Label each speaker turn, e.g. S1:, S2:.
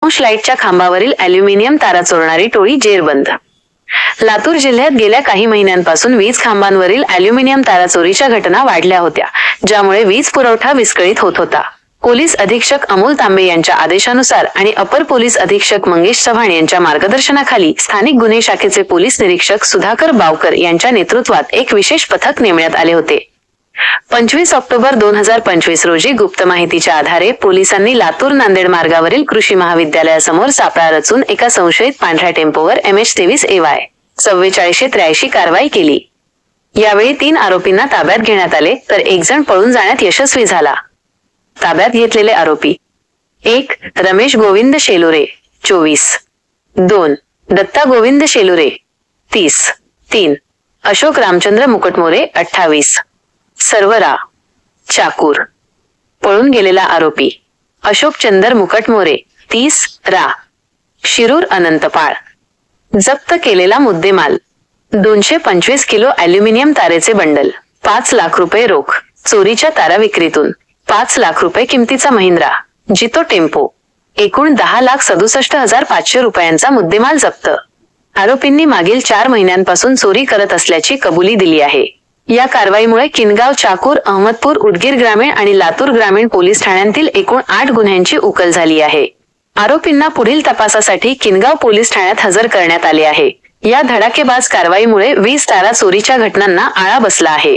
S1: लाईटच्या खांबावरील अॅल्युमिनियम तारा चोरणारी टोळी जेरबंद. लातूर जिल्ह्यात गेल्या काही महिन्यांपासून वीज खांबांवरील अॅल्युमिनियम तारा चोरीच्या घटना वाढल्या होत्या, ज्यामुळे वीज पुरवठा विस्कळीत होत होता. पोलीस अधीक्षक अमोल तांबे यांच्या आदेशानुसार आणि अपर पोलीस अधीक्षक मंगेश चव्हाण यांच्या मार्गदर्शनाखाली स्थानिक गुन्हे शाखेचे पोलीस निरीक्षक सुधाकर बावकर यांच्या नेतृत्वात एक विशेष पथक नेमण्यात आले होते. 25 ऑक्टोबर 2025 रोजी गुप्त माहितीच्या आधारे पोलिसांनी लातूर नांदेड मार्गावरील कृषी महाविद्यालयासमोर सापळा रचून एका संशयित पांढऱ्या टेम्पोवर MH23AY 4483 कारवाई केली. यावेळी 3 आरोपींना ताब्यात घेण्यात आले, तर एक जण पळून जाण्यात यशस्वी झाला. ताब्यात घेतलेले आरोपी: 1. रमेश गोविंद शेलुरे 24, 2. दत्ता गोविंद शेलुरे 30, 3. अशोक रामचंद्र मुकटमोरे 28, सर्वरा चाकूर. पळून गेलेला आरोपी: अशोक चंदर मुकटमोरे 30 रा शिरूर अनंतपाळ. जप्त केलेला मुद्देमाल: 225 किलो अॅल्युमिनियम तारेचे बंडल, 5 लाख रुपये रोख. चोरीच्या तारा विक्रीतून 5 लाख रुपये किमतीचा महिंद्रा जितो टेम्पो. एकूण 10,67,500 रुपयांचा मुद्देमाल जप्त. आरोपींनी मागील 4 महिन्यांपासून चोरी करत असल्याची कबुली दिली आहे. या कारवाईमुळे किनगाव, चाकूर, अहमदपूर, उदगीर ग्रामीण आणि लातूर ग्रामीण पोलीस ठाण्यांतील एकूण 8 गुन्ह्यांची उकल झाली आहे. आरोपींना पुढील तपासासाठी किनगाव पोलीस ठाण्यात हजर करण्यात आले आहे. या धडाकेबाज कारवाईमुळे वीज तारा चोरीच्या घटनांना आळा बसला आहे.